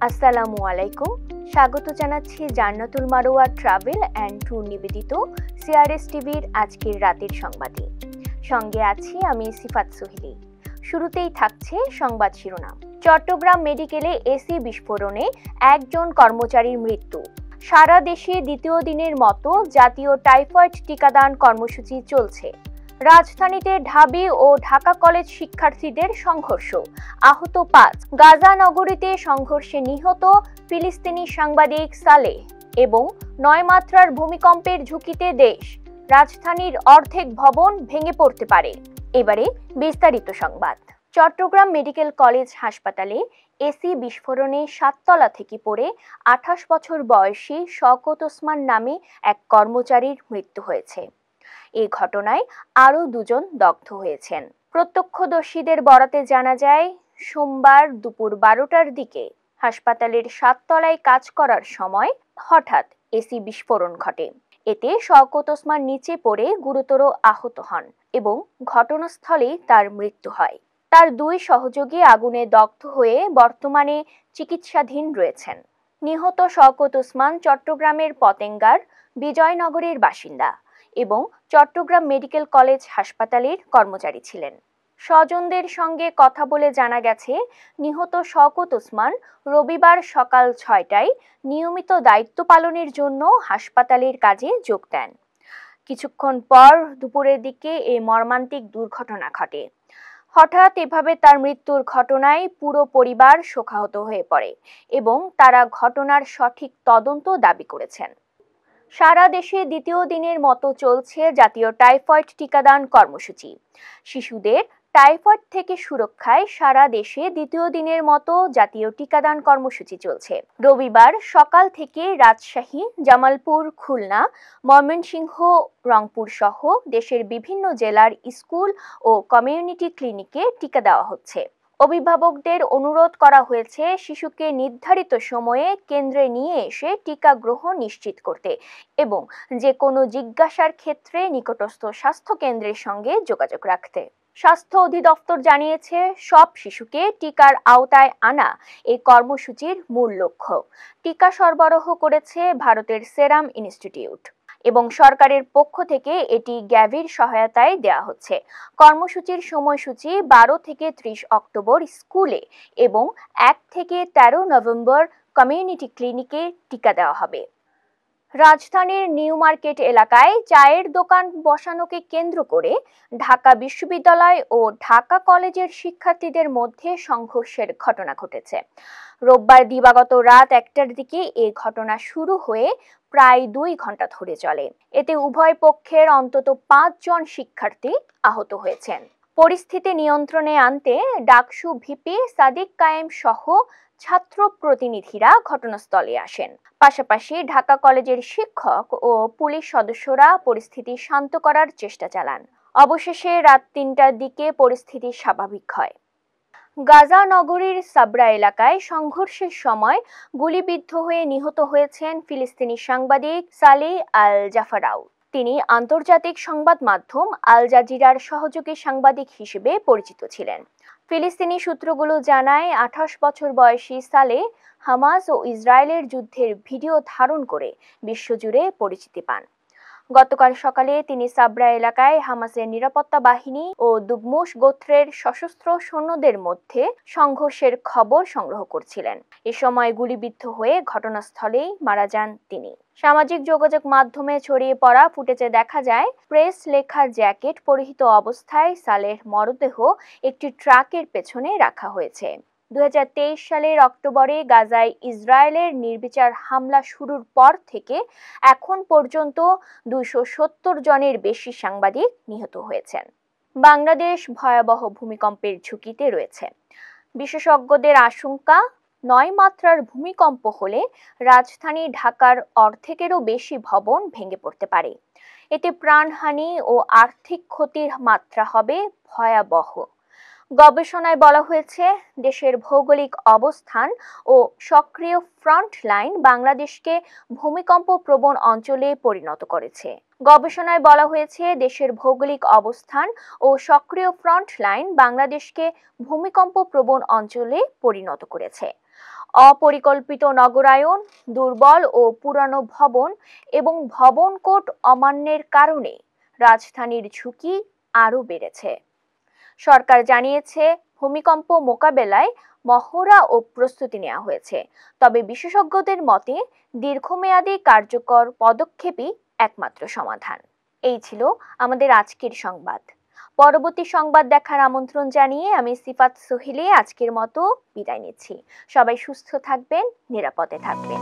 আসসালামু আলাইকুম। স্বাগত জানাচ্ছি জান্নাতুল মারোয়া ট্রাভেল অ্যান্ড ট্যুর নিবেদিত সিআরএস টিভির আজকের রাতের সংবাদে। সঙ্গে আছি আমি সিফাত সুহিলি। শুরুতেই থাকছে সংবাদ শিরোনাম। চট্টগ্রাম মেডিকেলে এসি বিস্ফোরণে একজন কর্মচারীর মৃত্যু। সারা দেশে দ্বিতীয় দিনের মতো জাতীয় টাইফয়েড টিকাদান কর্মসূচি চলছে। রাজধানীতে ঢাবি ও ঢাকা কলেজ শিক্ষার্থীদের সংঘর্ষ, আহত ৫। গাজা নগরীতে সংঘর্ষে নিহত ফিলিস্তিনি সাংবাদিক সালেহ এবং ৯ মাত্রার ভূমিকম্পের ঝুঁকিতে দেশ। রাজধানীর অর্ধেক ভবন ভেঙে পড়তে পারে। এবারে বিস্তারিত সংবাদ। চট্টগ্রাম মেডিকেল কলেজ হাসপাতালে এসি বিস্ফোরণে ৭ তলা থেকে পড়ে ২৮ বছর বয়সী শওকত ওসমান নামে এক কর্মচারীর মৃত্যু হয়েছে। এই ঘটনায় আরও ২ জন দগ্ধ হয়েছেন। প্রত্যক্ষদর্শীদের বরাতে জানা যায়, সোমবার দুপুর ১২টার দিকে হাসপাতালের ৭ তলায় কাজ করার সময় হঠাৎ এসি বিস্ফোরণ ঘটে। এতে শওকত ওসমান নিচে পড়ে গুরুতর আহত হন এবং ঘটনাস্থলেই তার মৃত্যু হয়। তার ২ সহযোগী আগুনে দগ্ধ হয়ে বর্তমানে চিকিৎসাধীন রয়েছেন। নিহত শওকত ওসমান চট্টগ্রামের পতেঙ্গার বিজয়নগরের বাসিন্দা এবং চট্টগ্রাম মেডিকেল কলেজ হাসপাতালের কর্মচারী ছিলেন। স্বজনদের সঙ্গে কথা বলে জানা গেছে, নিহত শওকত ওসমান রবিবার সকাল ৬টায় নিয়মিত দায়িত্ব পালনের জন্য হাসপাতালের কাজে যোগ দেন। কিছুক্ষণ পর দুপুরের দিকে এই মর্মান্তিক দুর্ঘটনা ঘটে। হঠাৎ এভাবে তার মৃত্যুর ঘটনায় পুরো পরিবার শোকাহত হয়ে পড়ে এবং তারা ঘটনার সঠিক তদন্ত দাবি করেছেন। সারা দেশে দ্বিতীয় দিনের মতো চলছে জাতীয় টাইফয়েড টিকাদান কর্মসূচি। শিশুদের টাইফয়েড থেকে সুরক্ষায় সারা দেশে দ্বিতীয় দিনের মতো জাতীয় টিকাদান কর্মসূচি চলছে। রবিবার সকাল থেকে রাজশাহী, জামালপুর, খুলনা, ময়মনসিংহ, রংপুর সহ দেশের বিভিন্ন জেলার স্কুল ও কমিউনিটি ক্লিনিকে টিকা দেওয়া হচ্ছে। অভিভাবকদের অনুরোধ করা হয়েছে শিশুকে নির্ধারিত সময়ে কেন্দ্রে নিয়ে এসে টিকা গ্রহণ নিশ্চিত করতে এবং যে কোনো জিজ্ঞাসার ক্ষেত্রে নিকটস্থ স্বাস্থ্য কেন্দ্রের সঙ্গে যোগাযোগ রাখতে। স্বাস্থ্য অধিদপ্তর জানিয়েছে, সব শিশুকে টিকার আওতায় আনা এই কর্মসূচির মূল লক্ষ্য। টিকা সরবরাহ করেছে ভারতের সেরাম ইনস্টিটিউট এবং সরকারের পক্ষ থেকে এটি গ্যাভির সহায়তায় দেওয়া হচ্ছে। কর্মসূচির সময়সূচি ১২ থেকে ৩০ অক্টোবর স্কুলে এবং ১ থেকে ১৩ নভেম্বর কমিউনিটি ক্লিনিকে টিকা দেওয়া হবে। রাজধানীর নিউ মার্কেট এলাকায় চায়ের দোকান বসানোকে কেন্দ্র করে ঢাকা বিশ্ববিদ্যালয় ও ঢাকা কলেজের শিক্ষার্থীদের মধ্যে সংঘর্ষের ঘটনা ঘটেছে। রোববার দিবাগত রাত ১টার দিকে এই ঘটনা শুরু হয়ে প্রায় ২ ঘন্টা ধরে চলে। এতে উভয় পক্ষের অন্তত ৫ জন শিক্ষার্থী আহত হয়েছেন। পরিস্থিতি নিয়ন্ত্রণে আনতে ডাকসু ভিপি সাদিক কায়েম সহ ছাত্র প্রতিনিধিরা ঘটনাস্থলে আসেন। পাশাপাশি ঢাকা কলেজের শিক্ষক ও পুলিশ সদস্যরা পরিস্থিতি শান্ত করার চেষ্টা চালান। অবশেষে রাত ৩টার দিকে পরিস্থিতি স্বাভাবিক হয়। গাজা নগরীর সাবরা এলাকায় সংঘর্ষের সময় গুলিবিদ্ধ হয়ে নিহত হয়েছেন ফিলিস্তিনি সাংবাদিক সালেহ আল জাফরাউ। তিনি আন্তর্জাতিক সংবাদ মাধ্যম আল জাজিরার সহযোগী সাংবাদিক হিসেবে পরিচিত ছিলেন। ফিলিস্তিনি সূত্রগুলো জানায়, ২৮ বছর বয়সী সালেহ হামাস ও ইসরায়েলের যুদ্ধের ভিডিও ধারণ করে বিশ্বজুড়ে পরিচিতি পান। গতকাল সকালে তিনি সাবরা এলাকায় হামাসের নিরাপত্তা বাহিনী ও দুগমুশ গোত্রের সশস্ত্র সৈন্যদের মধ্যে সংঘর্ষের খবর সংগ্রহ করছিলেন। এ সময় গুলিবিদ্ধ হয়ে ঘটনাস্থলেই মারা যান তিনি। সামাজিক যোগাযোগ মাধ্যমে ছড়িয়ে পড়া ফুটেজে দেখা যায়, প্রেস লেখা জ্যাকেট পরিহিত অবস্থায় সালেহ মরদেহ একটি ট্রাকের পেছনে রাখা হয়েছে। ২০২৩ সালের অক্টোবরে গাজায় ইসরায়েলের নির্বিচার হামলা শুরুর পর থেকে এখন পর্যন্ত ২৭০ জনের বেশি সাংবাদিক নিহত হয়েছেন। বাংলাদেশ ভয়াবহ ভূমিকম্পের ঝুঁকিতে রয়েছে। বিশেষজ্ঞদের আশঙ্কা, ৯ মাত্রার ভূমিকম্প হলে রাজধানী ঢাকার অর্ধেকেরও বেশি ভবন ভেঙে পড়তে পারে। এতে প্রাণহানি ও আর্থিক ক্ষতির মাত্রা হবে ভয়াবহ। গবেষণায় বলা হয়েছে, দেশের ভৌগোলিক অবস্থান ও সক্রিয় ফ্রন্ট লাইন বাংলাদেশকে ভূমিকম্প প্রবণ অঞ্চলে পরিণত করেছে। গবেষণায় বলা হয়েছে, দেশের ভৌগোলিক অবস্থান ও সক্রিয় ফ্রন্ট লাইন বাংলাদেশকে ভূমিকম্প প্রবণ অঞ্চলে পরিণত করেছে। অপরিকল্পিত নগরায়ন, দুর্বল ও পুরানো ভবন এবং ভবন কোড অমান্যের কারণে রাজধানীর ঝুঁকি আরও বেড়েছে। সরকার জানিয়েছে, ভূমিকম্প মোকাবেলায় মহড়া ও প্রস্তুতি নেওয়া হয়েছে, তবে বিশেষজ্ঞদের মতে দীর্ঘমেয়াদী কার্যকর পদক্ষেপই একমাত্র সমাধান। এই ছিল আমাদের আজকের সংবাদ। পরবর্তী সংবাদ দেখার আমন্ত্রণ জানিয়ে আমি সিফাত সোহেলি আজকের মতো বিদায় নিচ্ছি। সবাই সুস্থ থাকবেন, নিরাপদে থাকবেন।